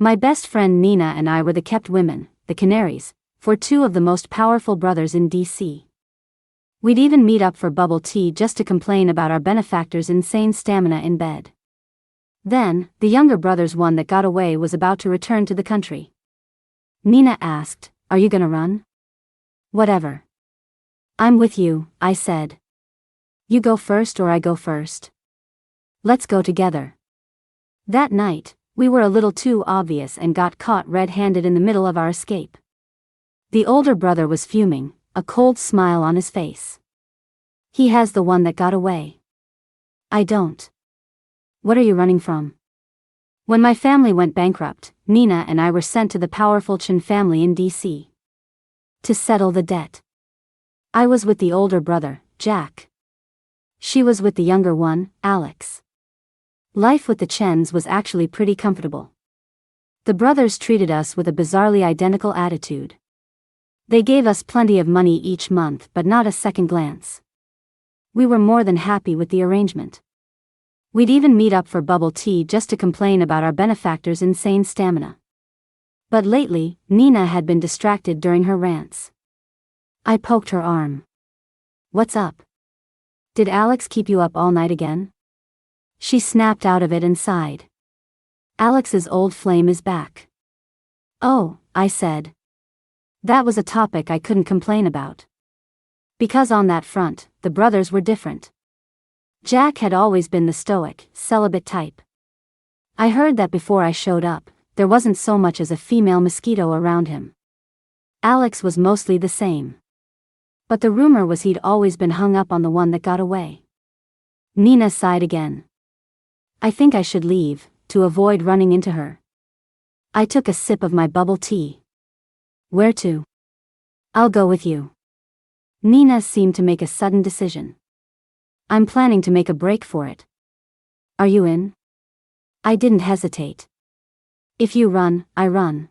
My best friend Nina and I were the kept women, the canaries, for two of the most powerful brothers in DC. We'd even meet up for bubble tea just to complain about our benefactor's insane stamina in bed. Then, the younger brother's one that got away was about to return to the country. Nina asked, "Are you gonna run?" "Whatever. I'm with you," I said. "You go first or I go first? Let's go together." That night, we were a little too obvious and got caught red-handed in the middle of our escape. The older brother was fuming, a cold smile on his face. He has the one that got away. I don't. What are you running from? When my family went bankrupt, Nina and I were sent to the powerful Chen family in DC. To settle the debt. I was with the older brother, Jack. She was with the younger one, Alex. Life with the Chens was actually pretty comfortable. The brothers treated us with a bizarrely identical attitude. They gave us plenty of money each month but not a second glance. We were more than happy with the arrangement. We'd even meet up for bubble tea just to complain about our benefactor's insane stamina. But lately, Nina had been distracted during her rants. I poked her arm. "What's up? Did Alex keep you up all night again?" She snapped out of it and sighed. "Alex's old flame is back." "Oh," I said. That was a topic I couldn't complain about. Because on that front, the brothers were different. Jack had always been the stoic, celibate type. I heard that before I showed up, there wasn't so much as a female mosquito around him. Alex was mostly the same. But the rumor was he'd always been hung up on the one that got away. Nina sighed again. I think I should leave, to avoid running into her. I took a sip of my bubble tea. Where to? I'll go with you. Nina seemed to make a sudden decision. I'm planning to make a break for it. Are you in? I didn't hesitate. If you run, I run.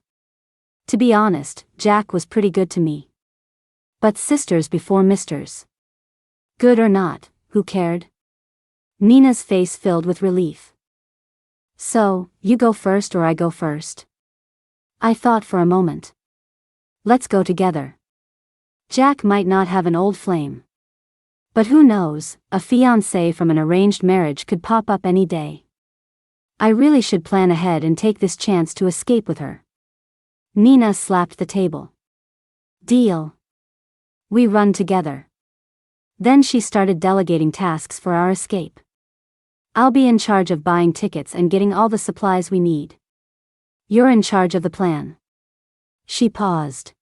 To be honest, Jack was pretty good to me. But sisters before misters. Good or not, who cared? Nina's face filled with relief. So, you go first or I go first? I thought for a moment. Let's go together. Jack might not have an old flame. But who knows, a fiancé from an arranged marriage could pop up any day. I really should plan ahead and take this chance to escape with her. Nina slapped the table. Deal. We run together. Then she started delegating tasks for our escape. I'll be in charge of buying tickets and getting all the supplies we need. You're in charge of the plan. She paused.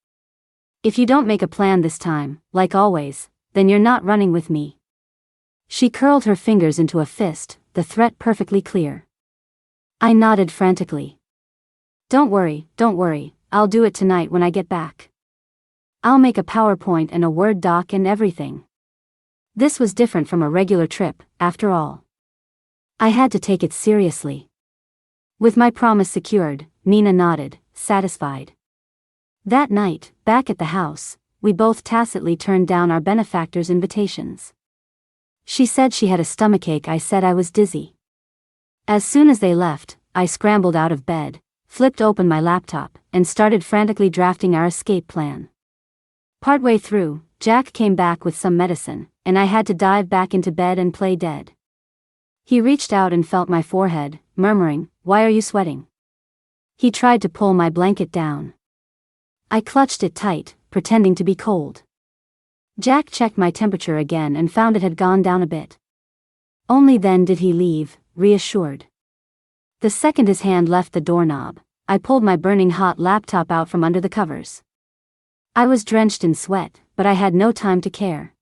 If you don't make a plan this time, like always, then you're not running with me. She curled her fingers into a fist, the threat perfectly clear. I nodded frantically. Don't worry, I'll do it tonight when I get back. I'll make a PowerPoint and a Word doc and everything. This was different from a regular trip, after all. I had to take it seriously. With my promise secured, Nina nodded, satisfied. That night, back at the house, we both tacitly turned down our benefactor's invitations. She said she had a stomachache, I said I was dizzy. As soon as they left, I scrambled out of bed, flipped open my laptop, and started frantically drafting our escape plan. Partway through, Jack came back with some medicine, and I had to dive back into bed and play dead. He reached out and felt my forehead, murmuring, "Why are you sweating?" He tried to pull my blanket down. I clutched it tight, pretending to be cold. Jack checked my temperature again and found it had gone down a bit. Only then did he leave, reassured. The second his hand left the doorknob, I pulled my burning hot laptop out from under the covers. I was drenched in sweat, but I had no time to care.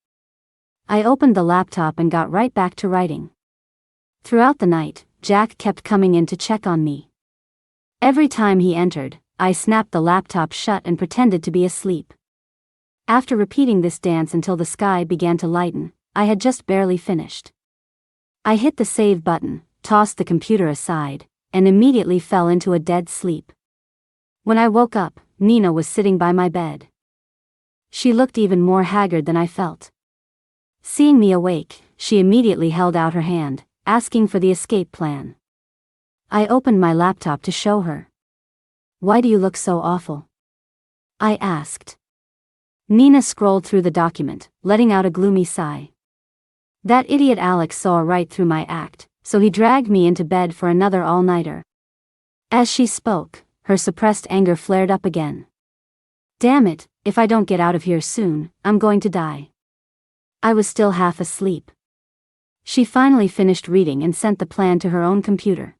I opened the laptop and got right back to writing. Throughout the night, Jack kept coming in to check on me. Every time he entered, I snapped the laptop shut and pretended to be asleep. After repeating this dance until the sky began to lighten, I had just barely finished. I hit the save button, tossed the computer aside, and immediately fell into a dead sleep. When I woke up, Nina was sitting by my bed. She looked even more haggard than I felt. Seeing me awake, she immediately held out her hand, asking for the escape plan. I opened my laptop to show her. Why do you look so awful? I asked. Nina scrolled through the document, letting out a gloomy sigh. That idiot Alex saw right through my act, so he dragged me into bed for another all-nighter. As she spoke, her suppressed anger flared up again. Damn it, if I don't get out of here soon, I'm going to die. I was still half asleep. She finally finished reading and sent the plan to her own computer.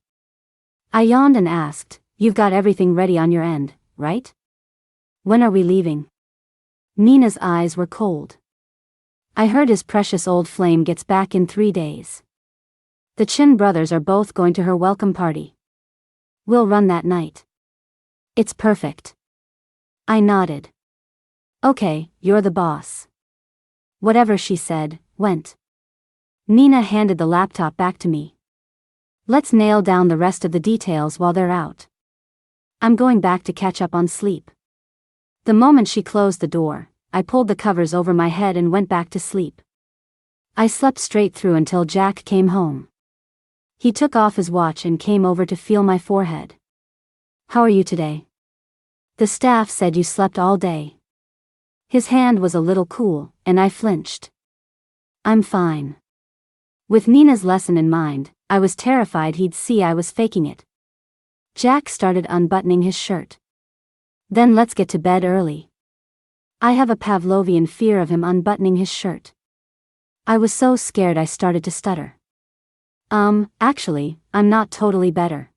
I yawned and asked, "You've got everything ready on your end, right? When are we leaving?" Nina's eyes were cold. I heard his precious old flame gets back in 3 days. The Chen brothers are both going to her welcome party. We'll run that night. It's perfect. I nodded. Okay, you're the boss. Whatever she said, went. Nina handed the laptop back to me. Let's nail down the rest of the details while they're out. I'm going back to catch up on sleep. The moment she closed the door, I pulled the covers over my head and went back to sleep. I slept straight through until Jack came home. He took off his watch and came over to feel my forehead. How are you today? The staff said you slept all day. His hand was a little cool, and I flinched. I'm fine. With Nina's lesson in mind, I was terrified he'd see I was faking it. Jack started unbuttoning his shirt. Then let's get to bed early. I have a Pavlovian fear of him unbuttoning his shirt. I was so scared I started to stutter. Actually, I'm not totally better.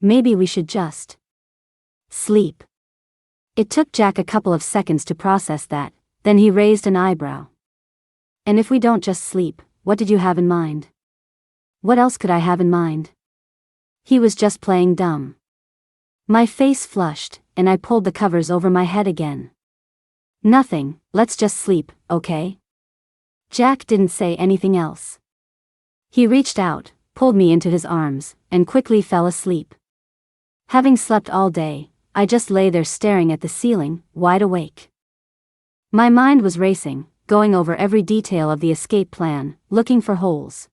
Maybe we should just sleep. It took Jack a couple of seconds to process that, then he raised an eyebrow. And if we don't just sleep, what did you have in mind? What else could I have in mind? He was just playing dumb. My face flushed, and I pulled the covers over my head again. Nothing, let's just sleep, okay? Jack didn't say anything else. He reached out, pulled me into his arms, and quickly fell asleep. Having slept all day, I just lay there staring at the ceiling, wide awake. My mind was racing, going over every detail of the escape plan, looking for holes.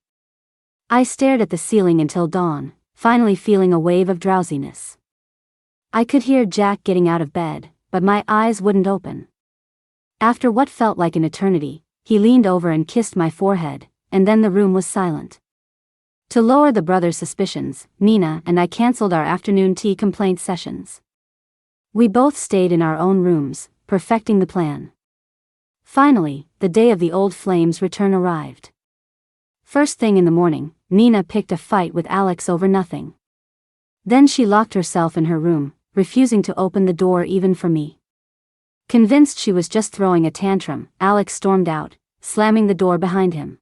I stared at the ceiling until dawn, finally feeling a wave of drowsiness. I could hear Jack getting out of bed, but my eyes wouldn't open. After what felt like an eternity, he leaned over and kissed my forehead, and then the room was silent. To lower the brothers' suspicions, Nina and I canceled our afternoon tea complaint sessions. We both stayed in our own rooms, perfecting the plan. Finally, the day of the old flame's return arrived. First thing in the morning, Nina picked a fight with Alex over nothing. Then she locked herself in her room, refusing to open the door even for me. Convinced she was just throwing a tantrum, Alex stormed out, slamming the door behind him.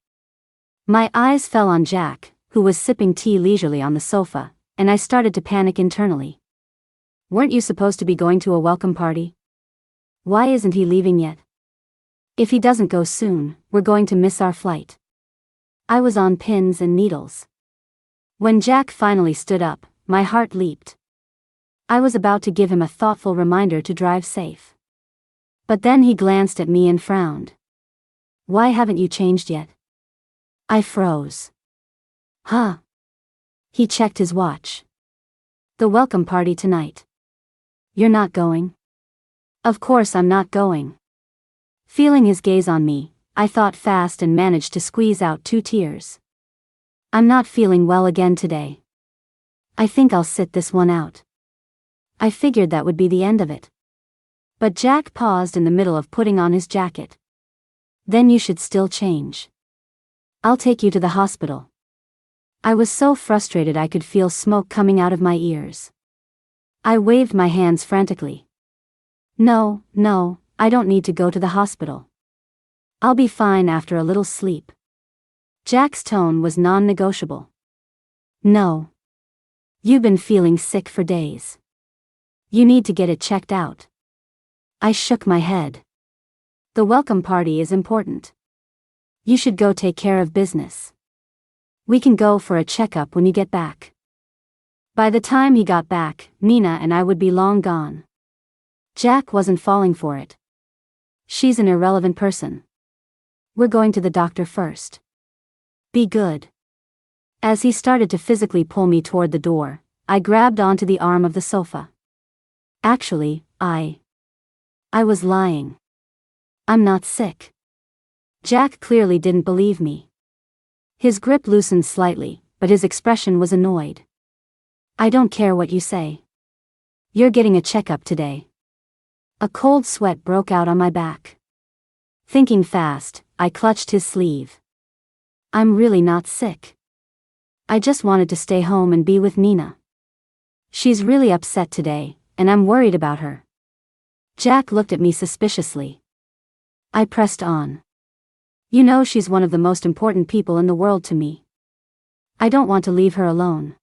My eyes fell on Jack, who was sipping tea leisurely on the sofa, and I started to panic internally. Weren't you supposed to be going to a welcome party? Why isn't he leaving yet? If he doesn't go soon, we're going to miss our flight. I was on pins and needles. When Jack finally stood up, my heart leaped. I was about to give him a thoughtful reminder to drive safe. But then he glanced at me and frowned. Why haven't you changed yet? I froze. Huh? He checked his watch. The welcome party tonight. You're not going? Of course I'm not going. Feeling his gaze on me, I thought fast and managed to squeeze out 2 tears. I'm not feeling well again today. I think I'll sit this one out. I figured that would be the end of it. But Jack paused in the middle of putting on his jacket. Then you should still change. I'll take you to the hospital. I was so frustrated I could feel smoke coming out of my ears. I waved my hands frantically. No, I don't need to go to the hospital. I'll be fine after a little sleep. Jack's tone was non-negotiable. No. You've been feeling sick for days. You need to get it checked out. I shook my head. The welcome party is important. You should go take care of business. We can go for a checkup when you get back. By the time he got back, Nina and I would be long gone. Jack wasn't falling for it. She's an irrelevant person. We're going to the doctor first. Be good. As he started to physically pull me toward the door, I grabbed onto the arm of the sofa. Actually, I was lying. I'm not sick. Jack clearly didn't believe me. His grip loosened slightly, but his expression was annoyed. I don't care what you say. You're getting a checkup today. A cold sweat broke out on my back. Thinking fast, I clutched his sleeve. I'm really not sick. I just wanted to stay home and be with Nina. She's really upset today, and I'm worried about her. Jack looked at me suspiciously. I pressed on. You know she's one of the most important people in the world to me. I don't want to leave her alone.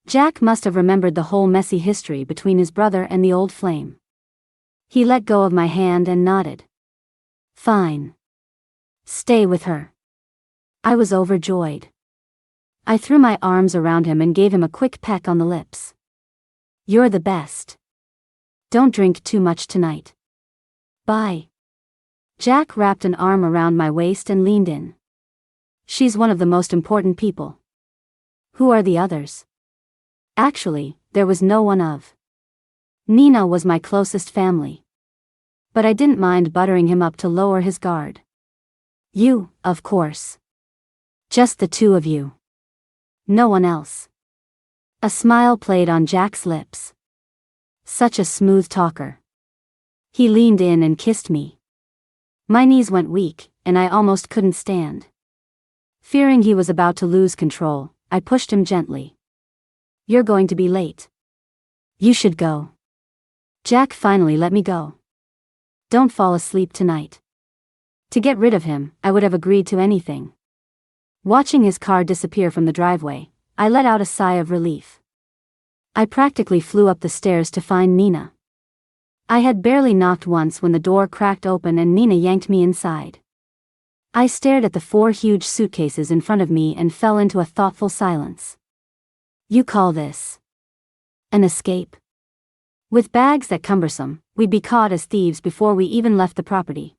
Jack must have remembered the whole messy history between his brother and the old flame. He let go of my hand and nodded. Fine. Stay with her. I was overjoyed. I threw my arms around him and gave him a quick peck on the lips. You're the best. Don't drink too much tonight. Bye. Jack wrapped an arm around my waist and leaned in. She's one of the most important people. Who are the others? Actually, there was no one of. Nina was my closest family. But I didn't mind buttering him up to lower his guard. You, of course. Just the two of you. No one else. A smile played on Jack's lips. Such a smooth talker. He leaned in and kissed me. My knees went weak, and I almost couldn't stand. Fearing he was about to lose control, I pushed him gently. You're going to be late. You should go. Jack finally let me go. Don't fall asleep tonight. To get rid of him, I would have agreed to anything. Watching his car disappear from the driveway, I let out a sigh of relief. I practically flew up the stairs to find Nina. I had barely knocked once when the door cracked open and Nina yanked me inside. I stared at the 4 huge suitcases in front of me and fell into a thoughtful silence. You call this an escape? With bags that cumbersome, we'd be caught as thieves before we even left the property.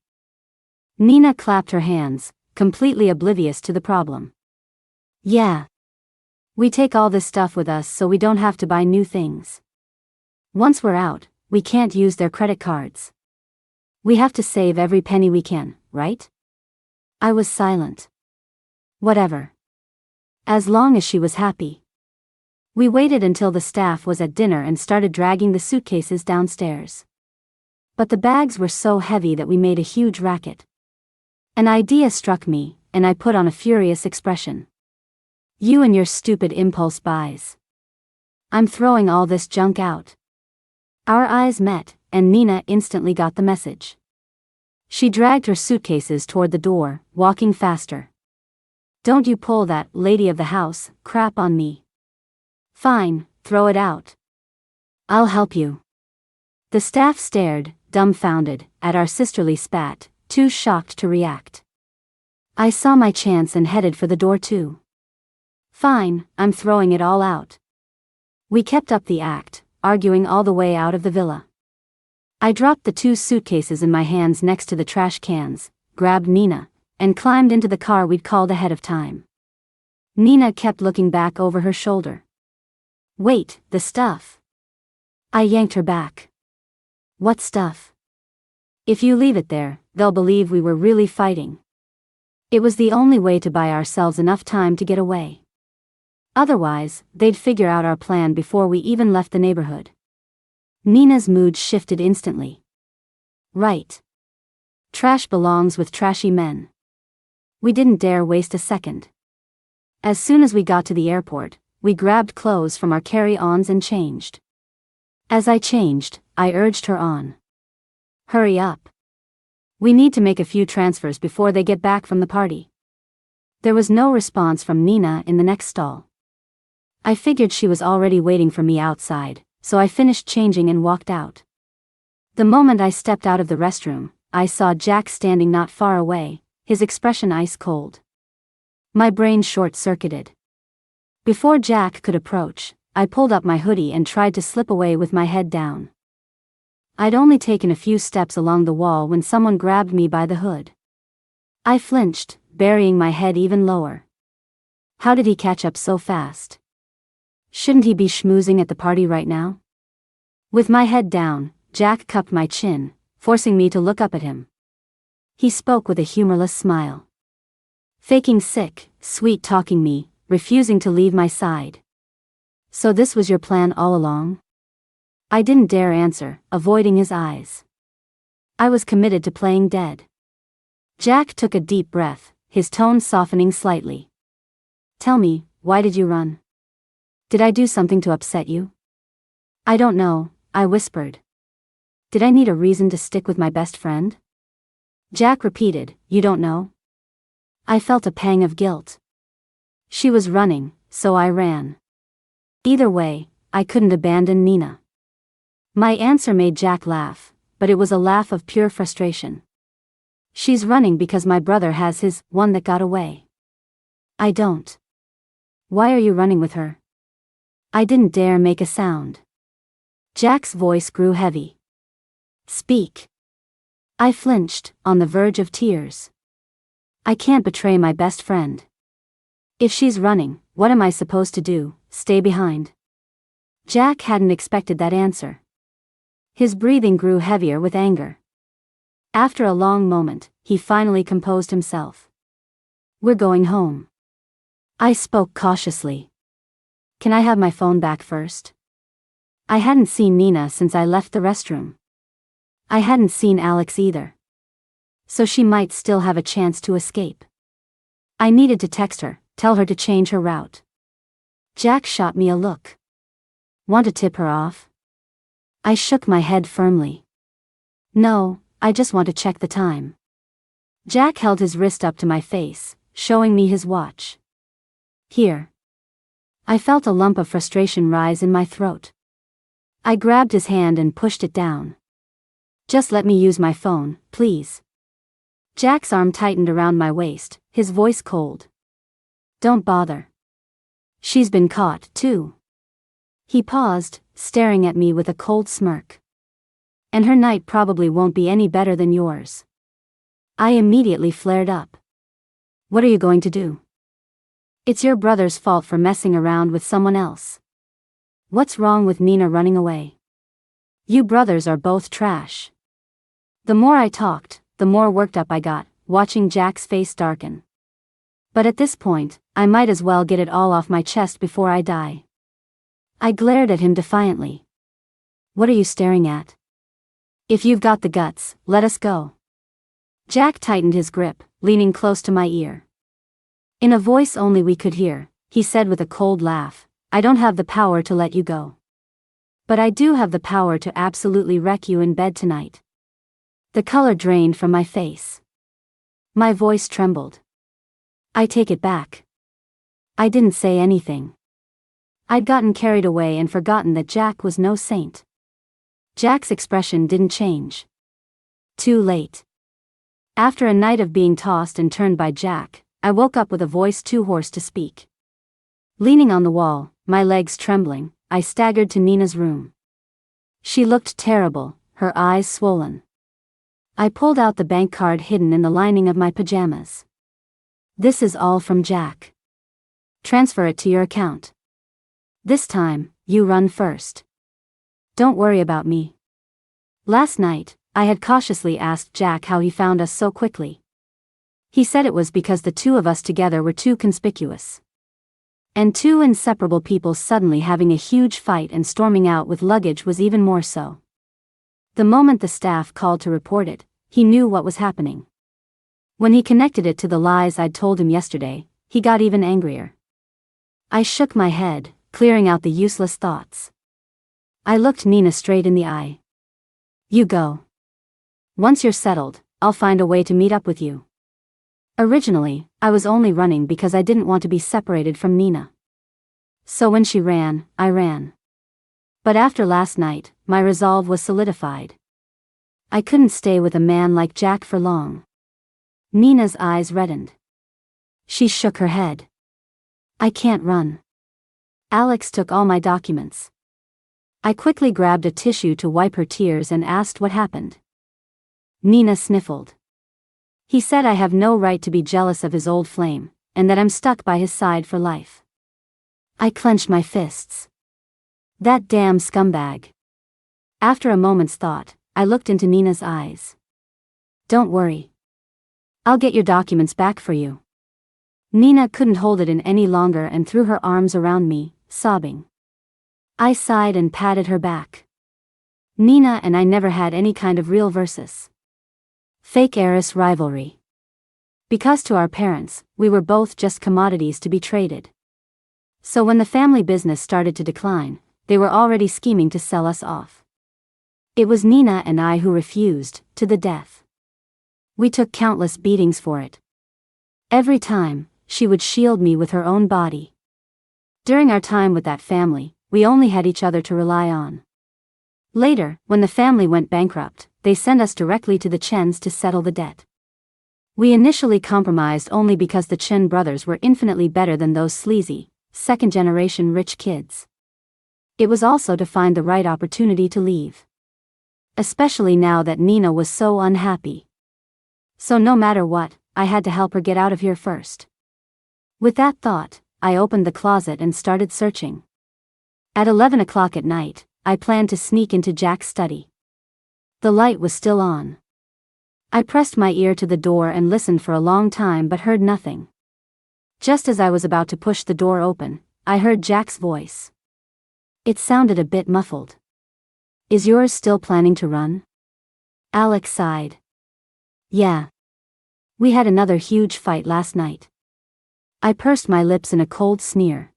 Nina clapped her hands, completely oblivious to the problem. Yeah. We take all this stuff with us so we don't have to buy new things. Once we're out, we can't use their credit cards. We have to save every penny we can, right? I was silent. Whatever. As long as she was happy. We waited until the staff was at dinner and started dragging the suitcases downstairs. But the bags were so heavy that we made a huge racket. An idea struck me, and I put on a furious expression. You and your stupid impulse buys. I'm throwing all this junk out. Our eyes met, and Nina instantly got the message. She dragged her suitcases toward the door, walking faster. Don't you pull that lady of the house crap on me. Fine, throw it out. I'll help you. The staff stared, dumbfounded, at our sisterly spat, too shocked to react. I saw my chance and headed for the door too. Fine, I'm throwing it all out. We kept up the act, arguing all the way out of the villa. I dropped the 2 suitcases in my hands next to the trash cans, grabbed Nina, and climbed into the car we'd called ahead of time. Nina kept looking back over her shoulder. Wait, the stuff. I yanked her back. What stuff? If you leave it there, they'll believe we were really fighting. It was the only way to buy ourselves enough time to get away. Otherwise, they'd figure out our plan before we even left the neighborhood. Nina's mood shifted instantly. Right. Trash belongs with trashy men. We didn't dare waste a second. As soon as we got to the airport, we grabbed clothes from our carry-ons and changed. As I changed, I urged her on. Hurry up. We need to make a few transfers before they get back from the party. There was no response from Nina in the next stall. I figured she was already waiting for me outside, so I finished changing and walked out. The moment I stepped out of the restroom, I saw Jack standing not far away, his expression ice cold. My brain short-circuited. Before Jack could approach, I pulled up my hoodie and tried to slip away with my head down. I'd only taken a few steps along the wall when someone grabbed me by the hood. I flinched, burying my head even lower. How did he catch up so fast? Shouldn't he be schmoozing at the party right now? With my head down, Jack cupped my chin, forcing me to look up at him. He spoke with a humorless smile. Faking sick, sweet-talking me, refusing to leave my side. So this was your plan all along? I didn't dare answer, avoiding his eyes. I was committed to playing dead. Jack took a deep breath, his tone softening slightly. Tell me, why did you run? Did I do something to upset you? I don't know, I whispered. Did I need a reason to stick with my best friend? Jack repeated, you don't know? I felt a pang of guilt. She was running, so I ran. Either way, I couldn't abandon Nina. My answer made Jack laugh, but it was a laugh of pure frustration. She's running because my brother has his one that got away. I don't. Why are you running with her? I didn't dare make a sound. Jack's voice grew heavy. Speak. I flinched, on the verge of tears. I can't betray my best friend. If she's running, what am I supposed to do, stay behind? Jack hadn't expected that answer. His breathing grew heavier with anger. After a long moment, he finally composed himself. We're going home. I spoke cautiously. Can I have my phone back first? I hadn't seen Nina since I left the restroom. I hadn't seen Alex either. So she might still have a chance to escape. I needed to text her, tell her to change her route. Jack shot me a look. Want to tip her off? I shook my head firmly. No, I just want to check the time. Jack held his wrist up to my face, showing me his watch. Here. I felt a lump of frustration rise in my throat. I grabbed his hand and pushed it down. Just let me use my phone, please. Jack's arm tightened around my waist, his voice cold. Don't bother. She's been caught, too. He paused, staring at me with a cold smirk. And her night probably won't be any better than yours. I immediately flared up. What are you going to do? It's your brother's fault for messing around with someone else. What's wrong with Nina running away? You brothers are both trash. The more I talked, the more worked up I got, watching Jack's face darken. But at this point, I might as well get it all off my chest before I die. I glared at him defiantly. What are you staring at? If you've got the guts, let us go. Jack tightened his grip, leaning close to my ear. In a voice only we could hear, he said with a cold laugh, I don't have the power to let you go. But I do have the power to absolutely wreck you in bed tonight. The color drained from my face. My voice trembled. I take it back. I didn't say anything. I'd gotten carried away and forgotten that Jack was no saint. Jack's expression didn't change. Too late. After a night of being tossed and turned by Jack, I woke up with a voice too hoarse to speak. Leaning on the wall, my legs trembling, I staggered to Nina's room. She looked terrible, her eyes swollen. I pulled out the bank card hidden in the lining of my pajamas. This is all from Jack. Transfer it to your account. This time, you run first. Don't worry about me. Last night, I had cautiously asked Jack how he found us so quickly. He said it was because the two of us together were too conspicuous. And two inseparable people suddenly having a huge fight and storming out with luggage was even more so. The moment the staff called to report it, he knew what was happening. When he connected it to the lies I'd told him yesterday, he got even angrier. I shook my head, clearing out the useless thoughts. I looked Nina straight in the eye. You go. Once you're settled, I'll find a way to meet up with you. Originally, I was only running because I didn't want to be separated from Nina. So when she ran, I ran. But after last night, my resolve was solidified. I couldn't stay with a man like Jack for long. Nina's eyes reddened. She shook her head. I can't run. Alex took all my documents. I quickly grabbed a tissue to wipe her tears and asked what happened. Nina sniffled. He said I have no right to be jealous of his old flame, and that I'm stuck by his side for life. I clenched my fists. That damn scumbag. After a moment's thought, I looked into Nina's eyes. Don't worry. I'll get your documents back for you. Nina couldn't hold it in any longer and threw her arms around me, sobbing. I sighed and patted her back. Nina and I never had any kind of real versus fake heiress rivalry. Because to our parents, we were both just commodities to be traded. So when the family business started to decline, they were already scheming to sell us off. It was Nina and I who refused, to the death. We took countless beatings for it. Every time, she would shield me with her own body. During our time with that family, we only had each other to rely on. Later, when the family went bankrupt, they sent us directly to the Chens to settle the debt. We initially compromised only because the Chen brothers were infinitely better than those sleazy, second-generation rich kids. It was also to find the right opportunity to leave. Especially now that Nina was so unhappy. So no matter what, I had to help her get out of here first. With that thought, I opened the closet and started searching. At 11 o'clock at night, I planned to sneak into Jack's study. The light was still on. I pressed my ear to the door and listened for a long time but heard nothing. Just as I was about to push the door open, I heard Jack's voice. It sounded a bit muffled. Is yours still planning to run? Alex sighed. Yeah. We had another huge fight last night. I pursed my lips in a cold sneer.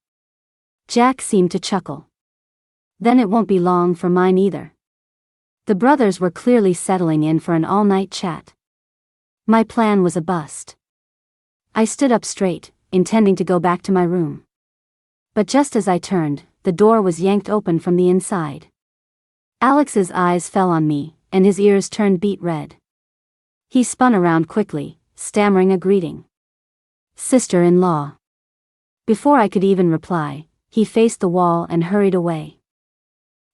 Jack seemed to chuckle. Then it won't be long for mine either. The brothers were clearly settling in for an all-night chat. My plan was a bust. I stood up straight, intending to go back to my room. But just as I turned, the door was yanked open from the inside. Alex's eyes fell on me, and his ears turned beet red. He spun around quickly, stammering a greeting. Sister-in-law. Before I could even reply, he faced the wall and hurried away.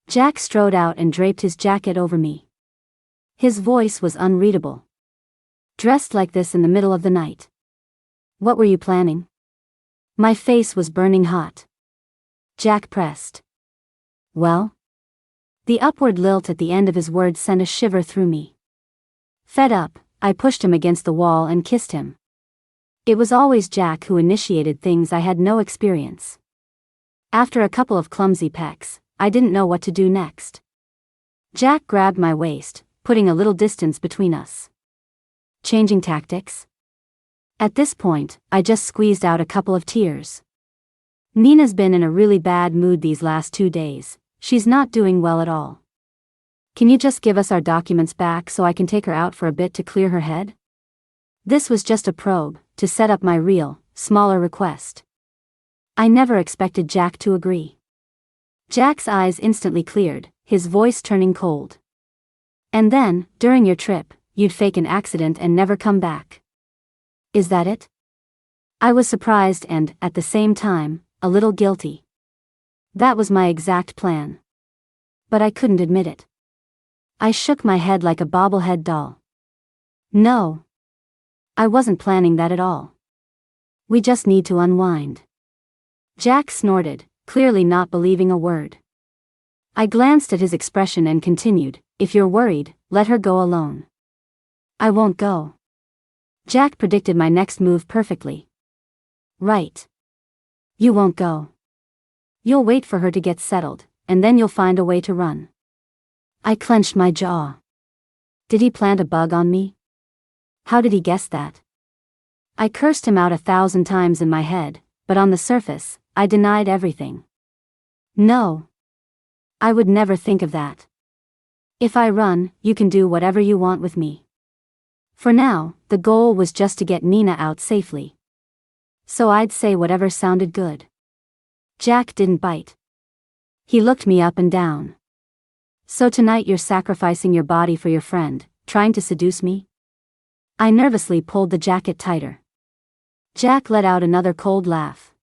Jack strode out and draped his jacket over me. His voice was unreadable. Dressed like this in the middle of the night. What were you planning? My face was burning hot. Jack pressed. Well? The upward lilt at the end of his words sent a shiver through me. Fed up, I pushed him against the wall and kissed him. It was always Jack who initiated things I had no experience. After a couple of clumsy pecks, I didn't know what to do next. Jack grabbed my waist, putting a little distance between us. Changing tactics? At this point, I just squeezed out a couple of tears. Nina's been in a really bad mood these last 2 days. She's not doing well at all. Can you just give us our documents back so I can take her out for a bit to clear her head? This was just a probe, to set up my real, smaller request. I never expected Jack to agree. Jack's eyes instantly cleared, his voice turning cold. And then, during your trip, you'd fake an accident and never come back. Is that it? I was surprised and, at the same time, a little guilty. That was my exact plan. But I couldn't admit it. I shook my head like a bobblehead doll. No. I wasn't planning that at all. We just need to unwind. Jack snorted, clearly not believing a word. I glanced at his expression and continued, if you're worried, let her go alone. I won't go. Jack predicted my next move perfectly. Right. You won't go. You'll wait for her to get settled, and then you'll find a way to run. I clenched my jaw. Did he plant a bug on me? How did he guess that? I cursed him out 1,000 times in my head, but on the surface, I denied everything. No. I would never think of that. If I run, you can do whatever you want with me. For now, the goal was just to get Nina out safely. So I'd say whatever sounded good. Jack didn't bite. He looked me up and down. So tonight you're sacrificing your body for your friend, trying to seduce me? I nervously pulled the jacket tighter. Jack let out another cold laugh.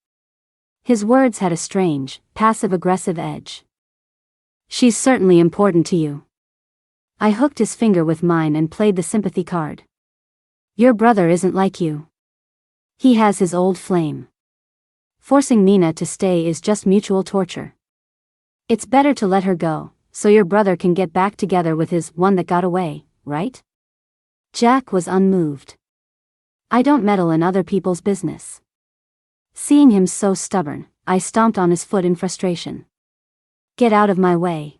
His words had a strange, passive-aggressive edge. She's certainly important to you. I hooked his finger with mine and played the sympathy card. Your brother isn't like you. He has his old flame. Forcing Nina to stay is just mutual torture. It's better to let her go, so your brother can get back together with his one that got away, right? Jack was unmoved. I don't meddle in other people's business. Seeing him so stubborn, I stomped on his foot in frustration. Get out of my way.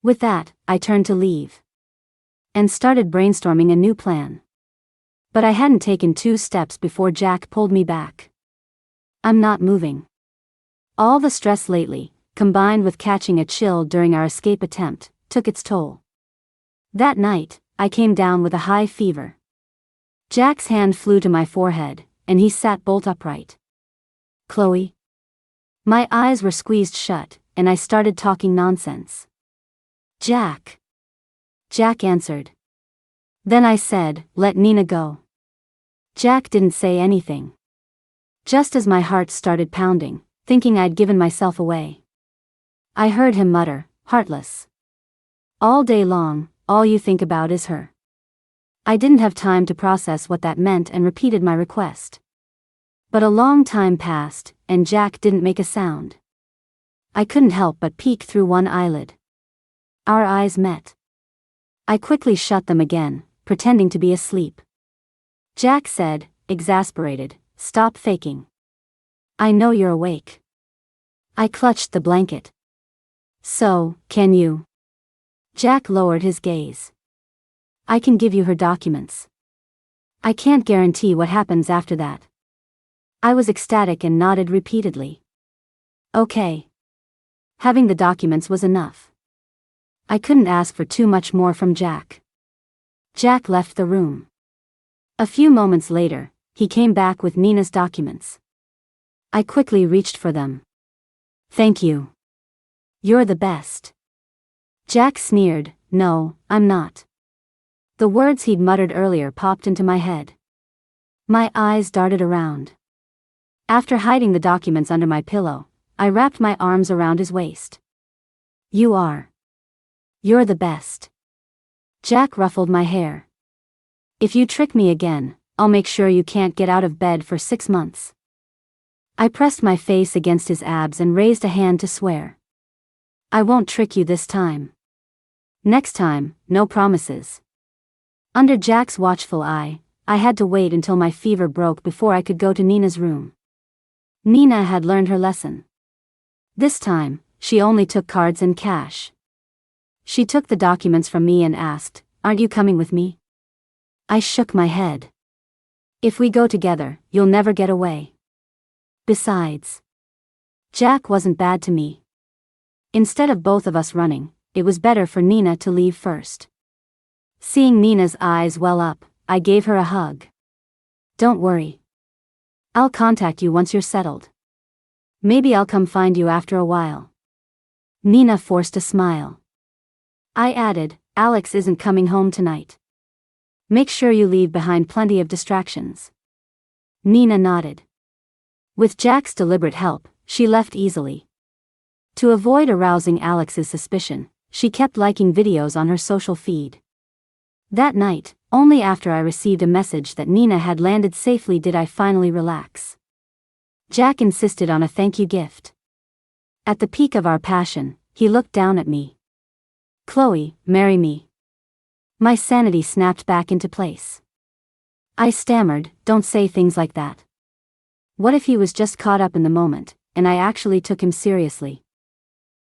With that, I turned to leave. And started brainstorming a new plan. But I hadn't taken 2 steps before Jack pulled me back. I'm not moving. All the stress lately, combined with catching a chill during our escape attempt, took its toll. That night, I came down with a high fever. Jack's hand flew to my forehead, and he sat bolt upright. Chloe? My eyes were squeezed shut, and I started talking nonsense. Jack. Jack answered. Then I said, let Nina go. Jack didn't say anything. Just as my heart started pounding, thinking I'd given myself away, I heard him mutter, heartless. All day long, all you think about is her. I didn't have time to process what that meant and repeated my request. But a long time passed, and Jack didn't make a sound. I couldn't help but peek through one eyelid. Our eyes met. I quickly shut them again, pretending to be asleep. Jack said, exasperated, stop faking. I know you're awake. I clutched the blanket. So, can you? Jack lowered his gaze. I can give you her documents. I can't guarantee what happens after that. I was ecstatic and nodded repeatedly. Okay. Having the documents was enough. I couldn't ask for too much more from Jack. Jack left the room. A few moments later, he came back with Nina's documents. I quickly reached for them. Thank you. You're the best. Jack sneered, no, I'm not. The words he'd muttered earlier popped into my head. My eyes darted around. After hiding the documents under my pillow, I wrapped my arms around his waist. You are. You're the best. Jack ruffled my hair. If you trick me again, I'll make sure you can't get out of bed for 6 months. I pressed my face against his abs and raised a hand to swear. I won't trick you this time. Next time, no promises. Under Jack's watchful eye, I had to wait until my fever broke before I could go to Nina's room. Nina had learned her lesson. This time, she only took cards and cash. She took the documents from me and asked, aren't you coming with me? I shook my head. If we go together, you'll never get away. Besides, Jack wasn't bad to me. Instead of both of us running, it was better for Nina to leave first. Seeing Nina's eyes well up, I gave her a hug. Don't worry. I'll contact you once you're settled. Maybe I'll come find you after a while. Nina forced a smile. I added, Alex isn't coming home tonight. Make sure you leave behind plenty of distractions. Nina nodded. With Jack's deliberate help, she left easily. To avoid arousing Alex's suspicion, she kept liking videos on her social feed. That night, only after I received a message that Nina had landed safely did I finally relax. Jack insisted on a thank you gift. At the peak of our passion, he looked down at me. Chloe, marry me. My sanity snapped back into place. I stammered, don't say things like that. What if he was just caught up in the moment, and I actually took him seriously?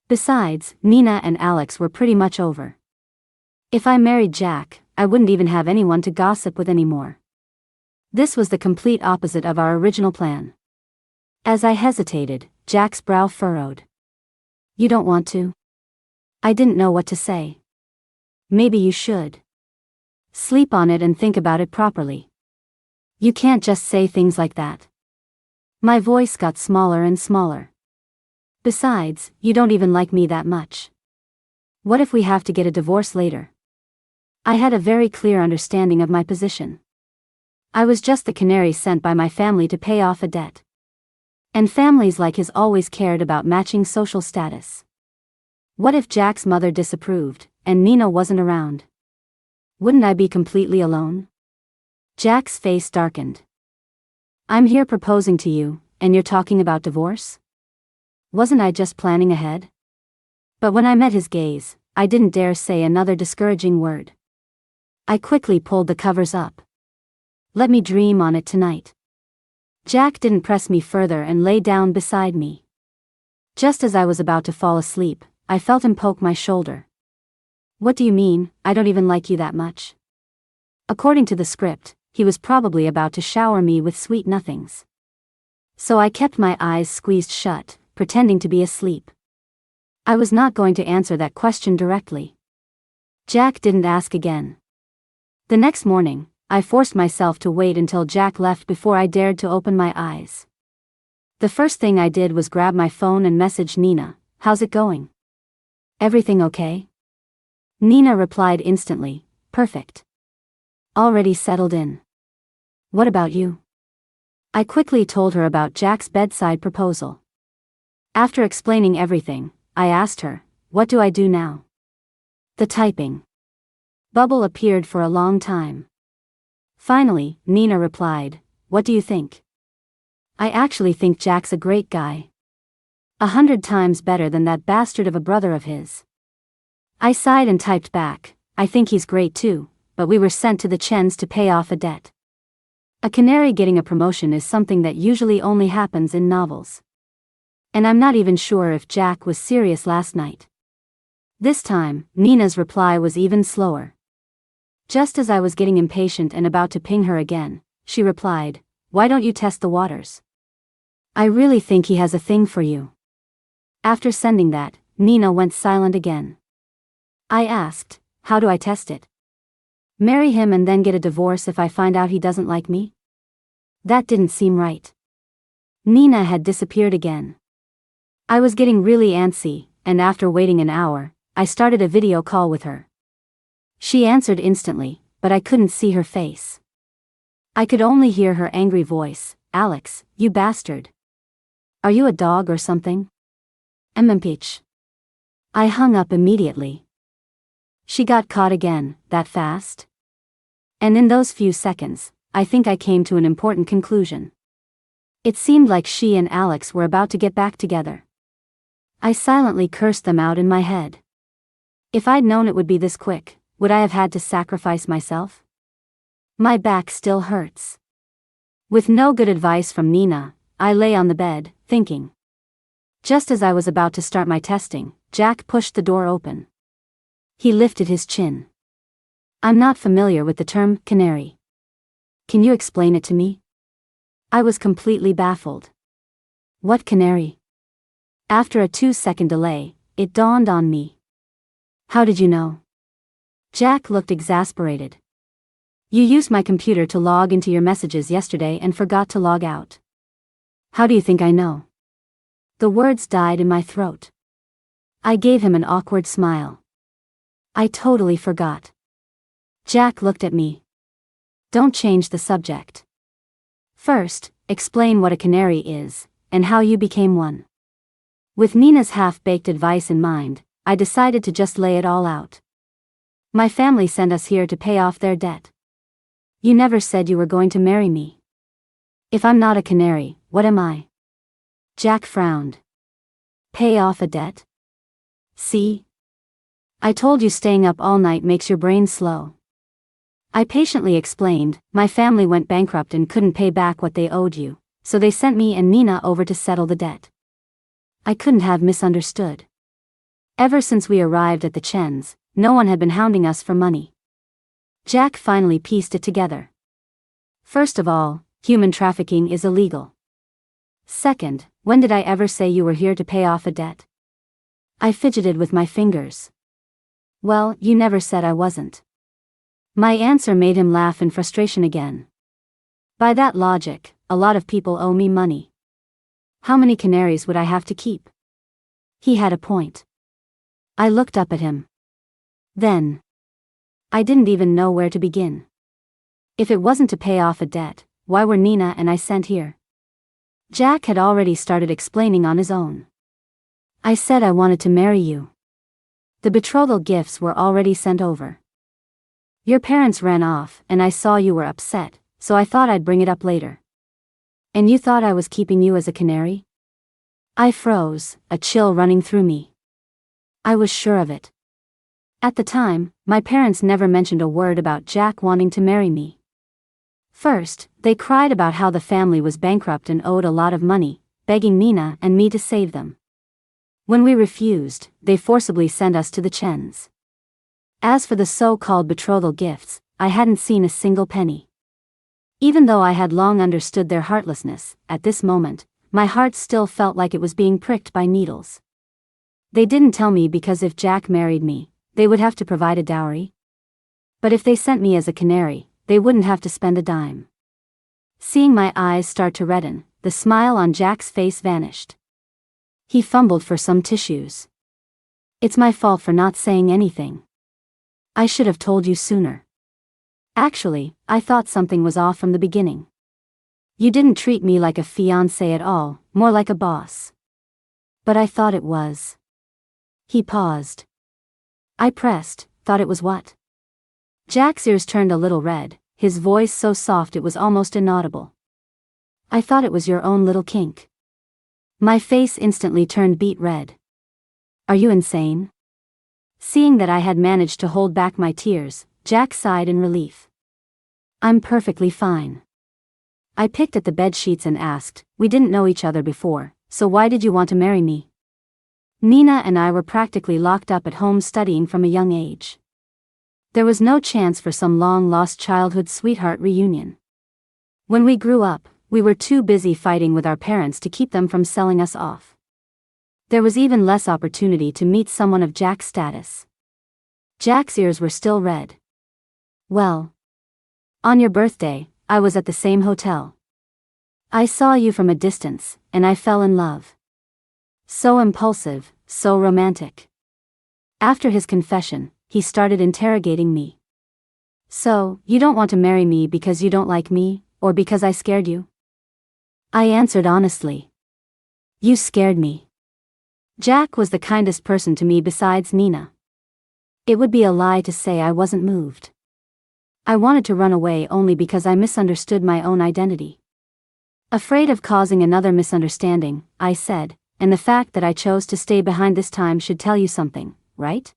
Besides, Nina and Alex were pretty much over. If I married Jack, I wouldn't even have anyone to gossip with anymore. This was the complete opposite of our original plan. As I hesitated, Jack's brow furrowed. You don't want to? I didn't know what to say. Maybe you should. Sleep on it and think about it properly. You can't just say things like that. My voice got smaller and smaller. Besides, you don't even like me that much. What if we have to get a divorce later? I had a very clear understanding of my position. I was just the canary sent by my family to pay off a debt. And families like his always cared about matching social status. What if Jack's mother disapproved, and Nina wasn't around? Wouldn't I be completely alone? Jack's face darkened. I'm here proposing to you, and you're talking about divorce? Wasn't I just planning ahead? But when I met his gaze, I didn't dare say another discouraging word. I quickly pulled the covers up. Let me dream on it tonight. Jack didn't press me further and lay down beside me. Just as I was about to fall asleep, I felt him poke my shoulder. What do you mean, I don't even like you that much? According to the script, he was probably about to shower me with sweet nothings. So I kept my eyes squeezed shut, pretending to be asleep. I was not going to answer that question directly. Jack didn't ask again. The next morning, I forced myself to wait until Jack left before I dared to open my eyes. The first thing I did was grab my phone and message Nina, "How's it going? Everything okay?" Nina replied instantly, "Perfect. Already settled in. What about you?" I quickly told her about Jack's bedside proposal. After explaining everything, I asked her, "What do I do now?" The typing bubble appeared for a long time. Finally, Nina replied, "What do you think?" I actually think Jack's a great guy. 100 times better than that bastard of a brother of his. I sighed and typed back, "I think he's great too, but we were sent to the Chens to pay off a debt." A canary getting a promotion is something that usually only happens in novels. And I'm not even sure if Jack was serious last night. This time, Nina's reply was even slower. Just as I was getting impatient and about to ping her again, she replied, "Why don't you test the waters? I really think he has a thing for you." After sending that, Nina went silent again. I asked, "How do I test it? Marry him and then get a divorce if I find out he doesn't like me?" That didn't seem right. Nina had disappeared again. I was getting really antsy, and after waiting an hour, I started a video call with her. She answered instantly, but I couldn't see her face. I could only hear her angry voice, "Alex, you bastard. Are you a dog or something? MMPH." I hung up immediately. She got caught again, that fast? And in those few seconds, I think I came to an important conclusion. It seemed like she and Alex were about to get back together. I silently cursed them out in my head. If I'd known it would be this quick, would I have had to sacrifice myself? My back still hurts. With no good advice from Nina, I lay on the bed, thinking. Just as I was about to start my testing, Jack pushed the door open. He lifted his chin. "I'm not familiar with the term canary. Can you explain it to me?" I was completely baffled. "What canary?" After a 2-second delay, it dawned on me. "How did you know?" Jack looked exasperated. "You used my computer to log into your messages yesterday and forgot to log out." "How do you think I know?" The words died in my throat. I gave him an awkward smile. "I totally forgot." Jack looked at me. "Don't change the subject. First, explain what a canary is, and how you became one." With Nina's half-baked advice in mind, I decided to just lay it all out. "My family sent us here to pay off their debt. You never said you were going to marry me. If I'm not a canary, what am I?" Jack frowned. "Pay off a debt? See? I told you staying up all night makes your brain slow." I patiently explained, "My family went bankrupt and couldn't pay back what they owed you, so they sent me and Nina over to settle the debt." I couldn't have misunderstood. Ever since we arrived at the Chens, no one had been hounding us for money. Jack finally pieced it together. "First of all, human trafficking is illegal. Second, when did I ever say you were here to pay off a debt?" I fidgeted with my fingers. "Well, you never said I wasn't." My answer made him laugh in frustration again. "By that logic, a lot of people owe me money. How many canaries would I have to keep?" He had a point. I looked up at him. Then, I didn't even know where to begin. If it wasn't to pay off a debt, why were Nina and I sent here? Jack had already started explaining on his own. "I said I wanted to marry you. The betrothal gifts were already sent over. Your parents ran off and I saw you were upset, so I thought I'd bring it up later. And you thought I was keeping you as a canary?" I froze, a chill running through me. I was sure of it. At the time, my parents never mentioned a word about Jack wanting to marry me. First, they cried about how the family was bankrupt and owed a lot of money, begging Nina and me to save them. When we refused, they forcibly sent us to the Chens. As for the so-called betrothal gifts, I hadn't seen a single penny. Even though I had long understood their heartlessness, at this moment, my heart still felt like it was being pricked by needles. They didn't tell me because if Jack married me, they would have to provide a dowry. But if they sent me as a canary, they wouldn't have to spend a dime. Seeing my eyes start to redden, the smile on Jack's face vanished. He fumbled for some tissues. It's my fault for not saying anything. I should have told you sooner. Actually, I thought something was off from the beginning. You didn't treat me like a fiancé at all, more like a boss. But I thought it was. He paused. I pressed, thought it was what? Jack's ears turned a little red, his voice so soft it was almost inaudible. I thought it was your own little kink. My face instantly turned beet red. Are you insane? Seeing that I had managed to hold back my tears, Jack sighed in relief. I'm perfectly fine. I picked at the bed sheets and asked, we didn't know each other before, so why did you want to marry me? Nina and I were practically locked up at home studying from a young age. There was no chance for some long-lost childhood sweetheart reunion. When we grew up, we were too busy fighting with our parents to keep them from selling us off. There was even less opportunity to meet someone of Jack's status. Jack's ears were still red. Well, on your birthday, I was at the same hotel. I saw you from a distance, and I fell in love. So impulsive, so romantic. After his confession, he started interrogating me. So, you don't want to marry me because you don't like me, or because I scared you? I answered honestly. You scared me. Jack was the kindest person to me besides Nina. It would be a lie to say I wasn't moved. I wanted to run away only because I misunderstood my own identity. Afraid of causing another misunderstanding, I said, and the fact that I chose to stay behind this time should tell you something, right?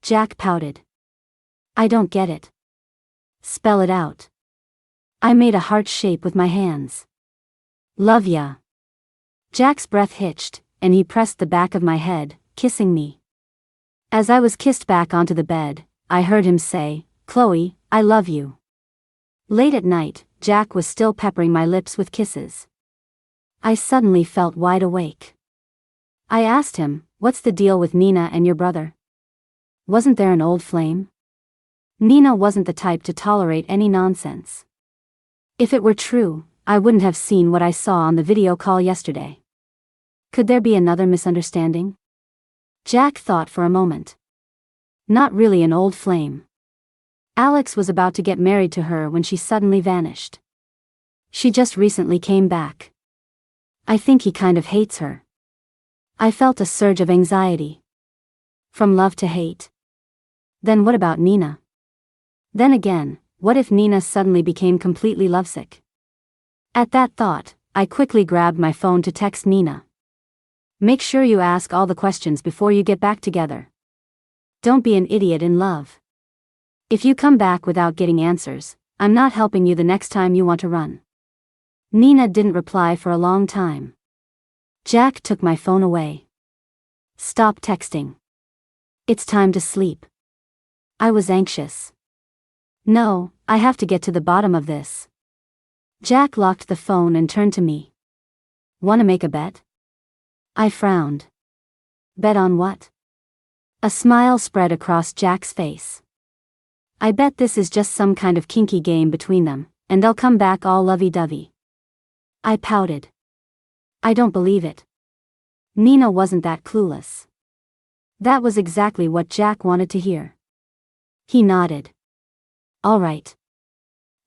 Jack pouted. I don't get it. Spell it out. I made a heart shape with my hands. Love ya. Jack's breath hitched, and he pressed the back of my head, kissing me. As I was kissed back onto the bed, I heard him say, Chloe, I love you. Late at night, Jack was still peppering my lips with kisses. I suddenly felt wide awake. I asked him, what's the deal with Nina and your brother? Wasn't there an old flame? Nina wasn't the type to tolerate any nonsense. If it were true, I wouldn't have seen what I saw on the video call yesterday. Could there be another misunderstanding? Jack thought for a moment. Not really an old flame. Alex was about to get married to her when she suddenly vanished. She just recently came back. I think he kind of hates her. I felt a surge of anxiety. From love to hate. Then what about Nina? Then again, what if Nina suddenly became completely lovesick? At that thought, I quickly grabbed my phone to text Nina. Make sure you ask all the questions before you get back together. Don't be an idiot in love. If you come back without getting answers, I'm not helping you the next time you want to run. Nina didn't reply for a long time. Jack took my phone away. Stop texting. It's time to sleep. I was anxious. No, I have to get to the bottom of this. Jack locked the phone and turned to me. Wanna make a bet? I frowned. Bet on what? A smile spread across Jack's face. I bet this is just some kind of kinky game between them, and they'll come back all lovey-dovey. I pouted. I don't believe it. Nina wasn't that clueless. That was exactly what Jack wanted to hear. He nodded. All right.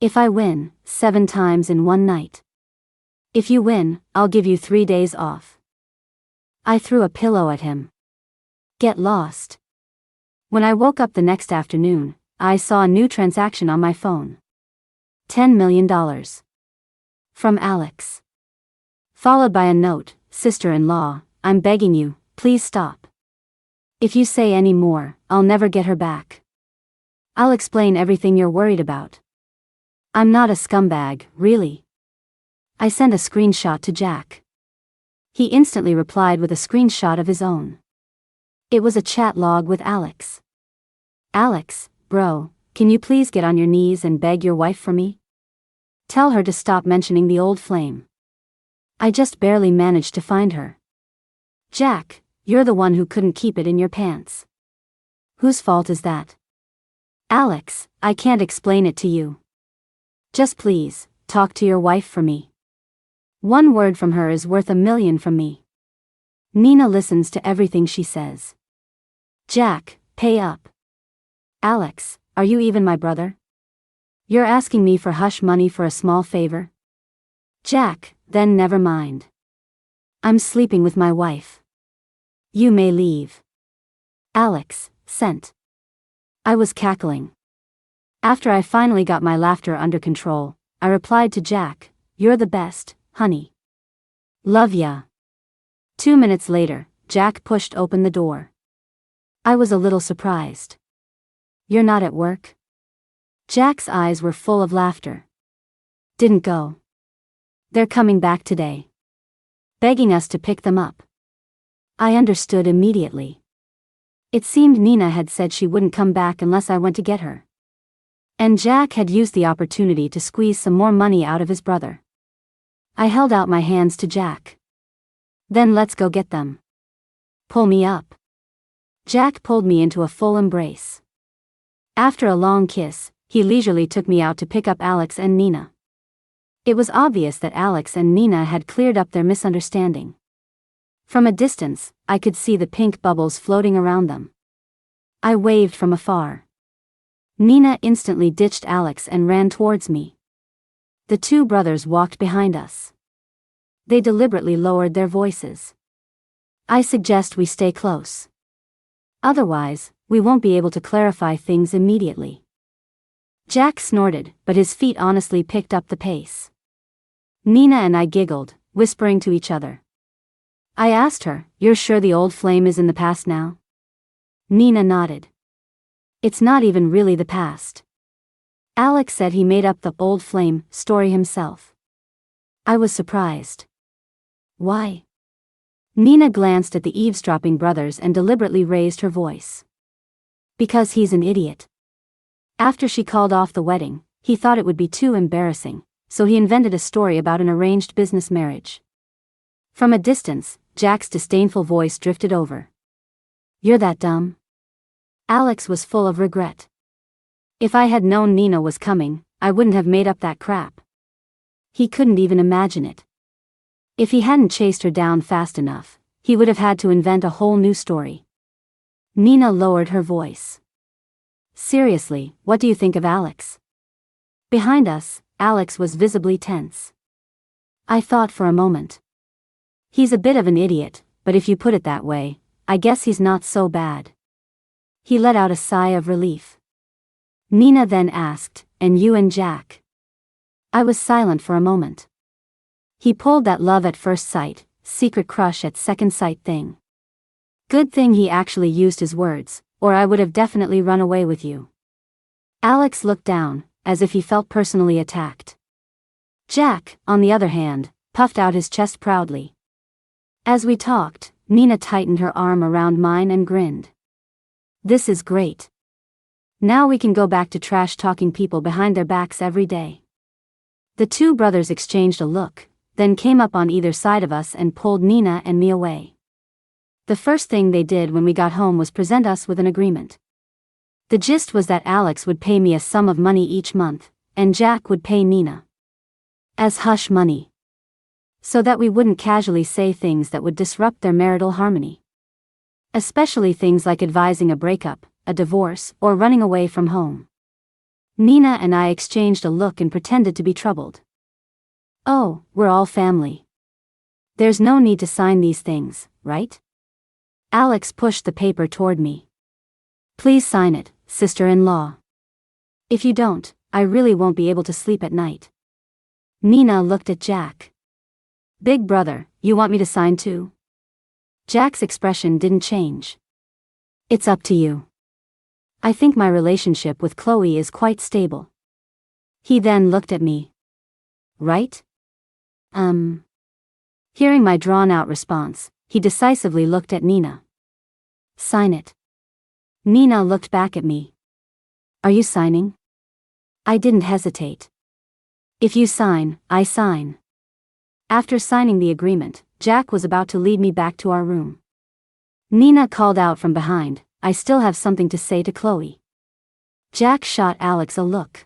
If I win, 7 times in one night. If you win, I'll give you 3 days off. I threw a pillow at him. Get lost. When I woke up the next afternoon, I saw a new transaction on my phone. $10 million. From Alex. Followed by a note, sister-in-law, I'm begging you, please stop. If you say any more, I'll never get her back. I'll explain everything you're worried about. I'm not a scumbag, really. I sent a screenshot to Jack. He instantly replied with a screenshot of his own. It was a chat log with Alex. Alex, bro, can you please get on your knees and beg your wife for me? Tell her to stop mentioning the old flame. I just barely managed to find her. Jack, you're the one who couldn't keep it in your pants. Whose fault is that? Alex, I can't explain it to you. Just please, talk to your wife for me. One word from her is worth 1,000,000 from me. Nina listens to everything she says. Jack, pay up. Alex, are you even my brother? You're asking me for hush money for a small favor? Jack, then never mind. I'm sleeping with my wife. You may leave. Alex, sent. I was cackling. After I finally got my laughter under control, I replied to Jack, you're the best, honey. Love ya. 2 minutes later, Jack pushed open the door. I was a little surprised. You're not at work? Jack's eyes were full of laughter. Didn't go. They're coming back today. Begging us to pick them up. I understood immediately. It seemed Nina had said she wouldn't come back unless I went to get her. And Jack had used the opportunity to squeeze some more money out of his brother. I held out my hands to Jack. Then let's go get them. Pull me up. Jack pulled me into a full embrace. After a long kiss, he leisurely took me out to pick up Alex and Nina. It was obvious that Alex and Nina had cleared up their misunderstanding. From a distance, I could see the pink bubbles floating around them. I waved from afar. Nina instantly ditched Alex and ran towards me. The two brothers walked behind us. They deliberately lowered their voices. I suggest we stay close. Otherwise, we won't be able to clarify things immediately. Jack snorted, but his feet honestly picked up the pace. Nina and I giggled, whispering to each other. I asked her, you're sure the old flame is in the past now? Nina nodded. It's not even really the past. Alex said he made up the old flame story himself. I was surprised. Why? Nina glanced at the eavesdropping brothers and deliberately raised her voice. Because he's an idiot. After she called off the wedding, he thought it would be too embarrassing, so he invented a story about an arranged business marriage. From a distance, Jack's disdainful voice drifted over. You're that dumb? Alex was full of regret. If I had known Nina was coming, I wouldn't have made up that crap. He couldn't even imagine it. If he hadn't chased her down fast enough, he would have had to invent a whole new story. Nina lowered her voice. Seriously, what do you think of Alex? Behind us, Alex was visibly tense. I thought for a moment. He's a bit of an idiot, but if you put it that way, I guess he's not so bad. He let out a sigh of relief. Nina then asked, and you and Jack? I was silent for a moment. He pulled that love at first sight, secret crush at second sight thing. Good thing he actually used his words, or I would have definitely run away with you. Alex looked down, as if he felt personally attacked. Jack, on the other hand, puffed out his chest proudly. As we talked, Nina tightened her arm around mine and grinned. This is great. Now we can go back to trash-talking people behind their backs every day. The two brothers exchanged a look, then came up on either side of us and pulled Nina and me away. The first thing they did when we got home was present us with an agreement. The gist was that Alex would pay me a sum of money each month, and Jack would pay Nina as hush money, so that we wouldn't casually say things that would disrupt their marital harmony. Especially things like advising a breakup, a divorce, or running away from home. Nina and I exchanged a look and pretended to be troubled. Oh, we're all family. There's no need to sign these things, right? Alex pushed the paper toward me. Please sign it, sister-in-law. If you don't, I really won't be able to sleep at night. Nina looked at Jack. Big brother, you want me to sign too? Jack's expression didn't change. It's up to you. I think my relationship with Chloe is quite stable. He then looked at me. Right? Hearing my drawn-out response, he decisively looked at Nina. Sign it. Nina looked back at me. Are you signing? I didn't hesitate. If you sign, I sign. After signing the agreement, Jack was about to lead me back to our room. Nina called out from behind, I still have something to say to Chloe. Jack shot Alex a look.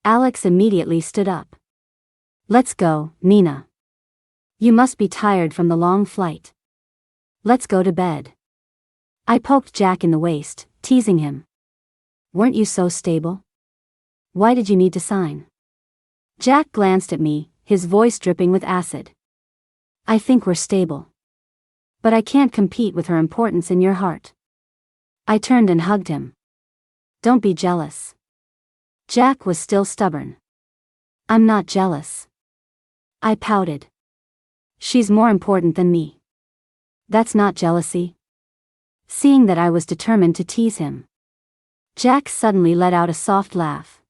Alex immediately stood up. Let's go, Nina. You must be tired from the long flight. Let's go to bed. I poked Jack in the waist, teasing him. Weren't you so stable? Why did you need to sign? Jack glanced at me, his voice dripping with acid. I think we're stable. But I can't compete with her importance in your heart. I turned and hugged him. Don't be jealous. Jack was still stubborn. I'm not jealous. I pouted. She's more important than me. That's not jealousy. Seeing that I was determined to tease him, Jack suddenly let out a soft laugh.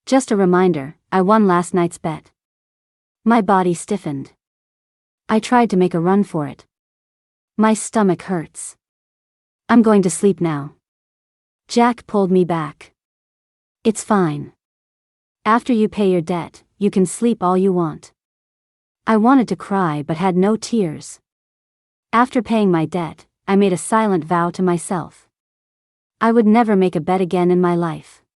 Just a reminder, I won last night's bet. My body stiffened. I tried to make a run for it. My stomach hurts. I'm going to sleep now. Jack pulled me back. It's fine. After you pay your debt, you can sleep all you want. I wanted to cry but had no tears. After paying my debt, I made a silent vow to myself. I would never make a bet again in my life.